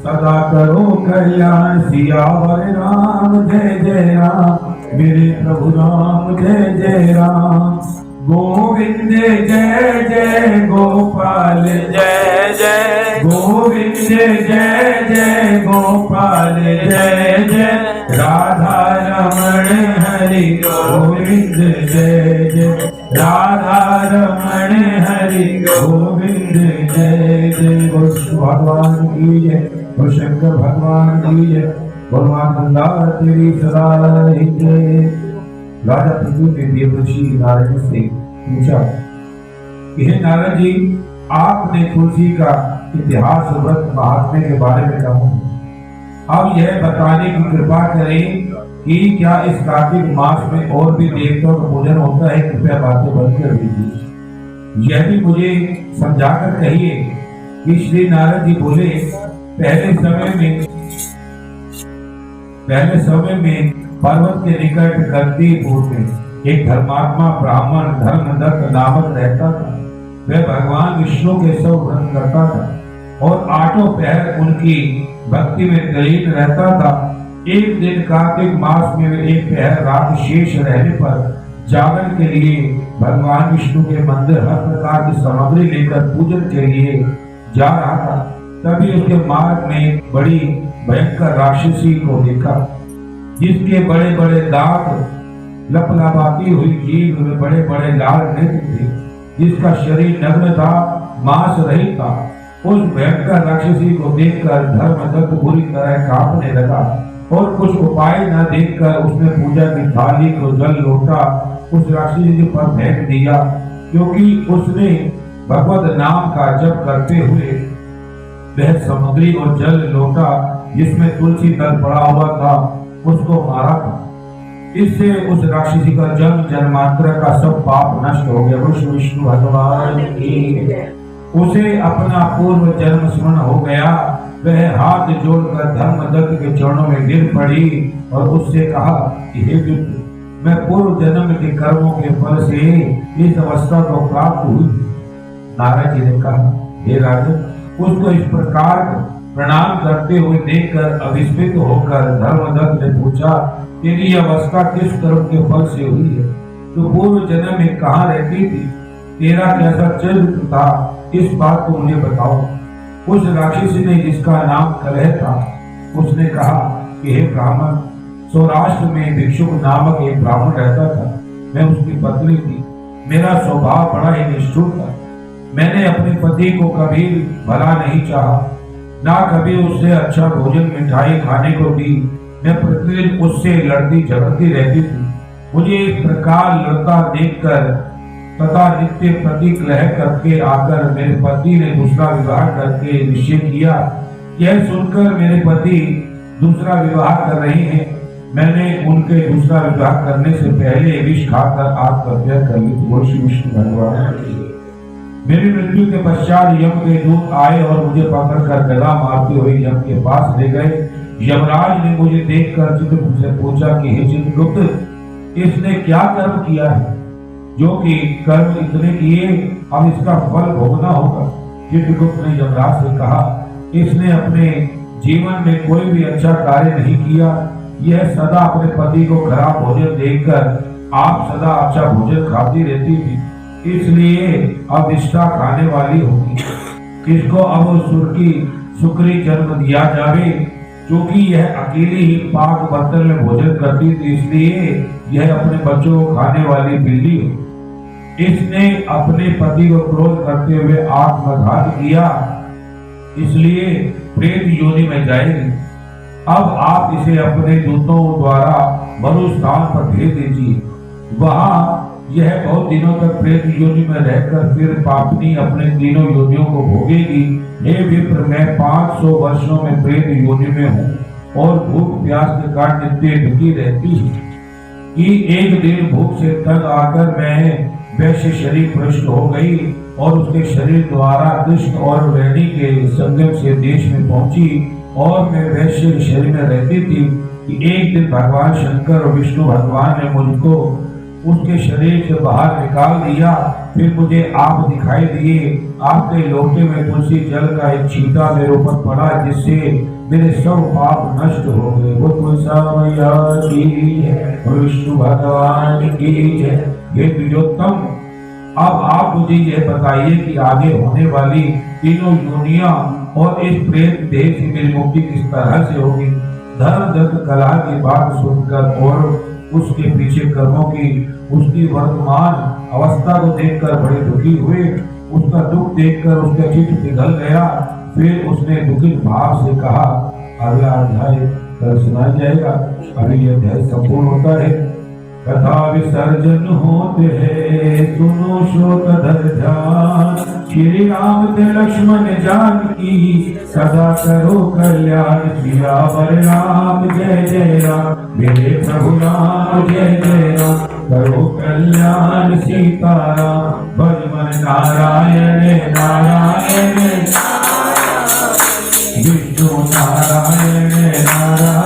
सदा करो कल्याण सियावर राम जय जय राम, मेरे प्रभु राम जय जय राम। गोविंद जय जय गोपाल जय जय, गोविंद जय जय गोपाल जय जय, राधा रमण हरि गोविंद जय जय, राधा रमण हरि गोविंद जय जय। विष्णु भगवान की जय, और शंकर भगवान की जय, भगवान गंगा तेरी सदा जय। राजा पृथ्वी ने देवर्षि नारद से पूछा, हे नारद जी, आपने तुलसी का इतिहास व्रत महात्म्य के बारे में कहा, अब यह बताने की कृपा करें कि क्या इस कार्तिक मास में और भी देवताओं का पूजन होता है? कृपया बातें बंद कर दीजिए, यह भी मुझे समझाकर कहिए। कि श्री नारद जी बोले, पहले समय में पर्वत के निकट गंदीपुर में एक धर्मात्मा ब्राह्मण धर्मदत्त नामक रहता था। वह भगवान विष्णु के सब व्रत करता था और आठों पहर उनकी भक्ति में तल्लीन रहता था। एक दिन कार्तिक मास में वे एक पहर रात शेष रहने पर जागरण के लिए भगवान विष्णु के मंदिर हर प्रकार की सामग्री लेकर पूजन के लिए जा रहा था। तभी उसके मार्ग में बड़ी भयंकर राक्षसी को देखा, जिसके बड़े बड़े दांत, लपलपाती हुई जीभ में बड़े बड़े लाल नेत्र थे, जिसका शरीर नग्न था, मांस रहित था। उस भयंकर राक्षसी को देखकर धर्मदत्त बुरी तरह कांपने लगा और कुछ उपाय न देखकर उसने पूजा की थाली को जल लोटा उस राक्षसी पर फेंक दिया, क्योंकि उसने भगवत नाम का जप करते हुए वह सामग्री और जल लोटा जिसमें तुलसी दल पड़ा हुआ था उसको मारा था। इससे उस राक्षसी का जन्म जन्मांतर का सब पाप नष्ट हो गया। विष्णु भगवान की, उसे अपना पूर्व जन्म स्मरण हो गया। वह हाथ जोड़कर धर्मदत्त के चरणों में गिर पड़ी और उससे कहा कि हे विप्र, मैं पूर्व जन्म के कर्मों के फल से इस अवस्था को प्राप्त हुई। नारद जी ने कहा, हे राजन, उसको इस प्रकार प्रणाम करते हुए देखकर अविस्मित होकर धर्मदत्त ने पूछा, तेरी अवस्था किस कर्म के फल से हुई है? तो पूर्व जन्म में कहाँ रहती थी? तेरा कैसा चरित्र था? इस बात को मुझे बताओ। उस राक्षसी ने, जिसका नाम कलह था, उसने कहा कि हे ब्राह्मण, सौराष्ट्र में भिक्षुक नामक एक ब्राह्मण रहता था। मैं उसकी पत्नी थी। मेरा स्वभाव बड़ा ही निष्ठुर था। मैंने अपने पति को कभी भला नहीं चाहा, ना कभी उससे अच्छा भोजन मिठाई खाने को दी। मैं प्रतिदिन उससे लड़ती झगड़ती रहती थी। मुझे इस प्रकार लड़ता देखकर तथा नित्य प्रति कलह करके आकर मेरे पति ने दूसरा विवाह करके निश्चय किया। यह सुनकर मेरे पति दूसरा विवाह कर रहे हैं, मैंने उनके दूसरा विवाह करने से पहले विष खाकर आत्महत्या कर ली। विष्णु भगवान, मेरी मृत्यु के पश्चात यम के दूत आए और मुझे पकड़कर गदा मारते हुए यम के पास ले गए। यमराज ने मुझे देखकर चित्रगुप्त से पूछा कि हे चित्रगुप्त, इसने क्या कर्म किया है जो कि कर्म इतने किए, अब इसका फल भोगना होगा। चित्रगुप्त ने यमराज से कहा, इसने अपने जीवन में कोई भी अच्छा कार्य नहीं किया। यह सदा अपने पति को खराब भोजन देकर आप सदा अच्छा भोजन खाती रहती थी, इसलिए अब निष्ठा खाने वाली होगी। इसको अब सुकरी जन्म दिया जावे, क्योंकि यह अकेली ही पाक बर्तन में भोजन करती थी, इसलिए यह अपने बच्चों को खाने वाली बिल्ली हो। इसने अपने पति को क्रोध करते हुए आत्मघात किया, इसलिए प्रेत योनि में जाएगी। अब आप इसे अपने दूतों द्वारा मरु स्थान पर भेज दीजिए। वहां यह बहुत दिनों तक प्रेत योनि में रहकर फिर पापनी अपने तीनों योनियों को भोगेगी। हे विप्र, मैं 500 वर्षों में प्रेत योनि में हूँ और भूख प्यास के कारण नित्य ढुकी रहती हूँ कि एक दिन भूख से तंग आकर मैं वैश्य शरीर भ्रष्ट हो गई और उसके शरीर द्वारा कृष्ण और वेणी के संगम से देश में पहुंची और मैं वैश्य शरीर में रहती थी कि एक दिन भगवान शंकर और विष्णु भगवान ने मुझको उसके शरीर से बाहर निकाल दिया। फिर मुझे आप दिखाई दिए। आपके लोटे में तुलसी जल का एक छींटा मेरे ऊपर पड़ा, जिससे मेरे सब पाप नष्ट हो गए। वो तुलसा मैया की जय, विष्णु भगवान की जय। हे द्विजोत्तम, अब आप मुझे यह बताइए कि आगे होने वाली तीनों योनियां और इस प्रेत देह से मेरी मुक्ति किस तरह से होगी। धर्मदत्त कला की बात सुनकर और उसके पीछे कर्मों की उसकी वर्तमान अवस्था को देखकर बड़े दुखी हुए। उसका दुख देखकर उसका चित्त पिघल गया। फिर उसने दुखित भाव से कहा, अगला अध्याय कल सुनाया जाएगा। अभी यह अध्याय संपूर्ण होता है। कथा विसर्जन होते है, सुनो श्रोतधर ध्यान। श्री राम ते लक्ष्मण जानकी, सदा करो कल्याण। सियावर राम जय जय राम, मेरे प्रभु राम जय जय राम। करो कल्याण सीताराम, भज मन नारायण नारायण, विष्णु नारायण नारायण।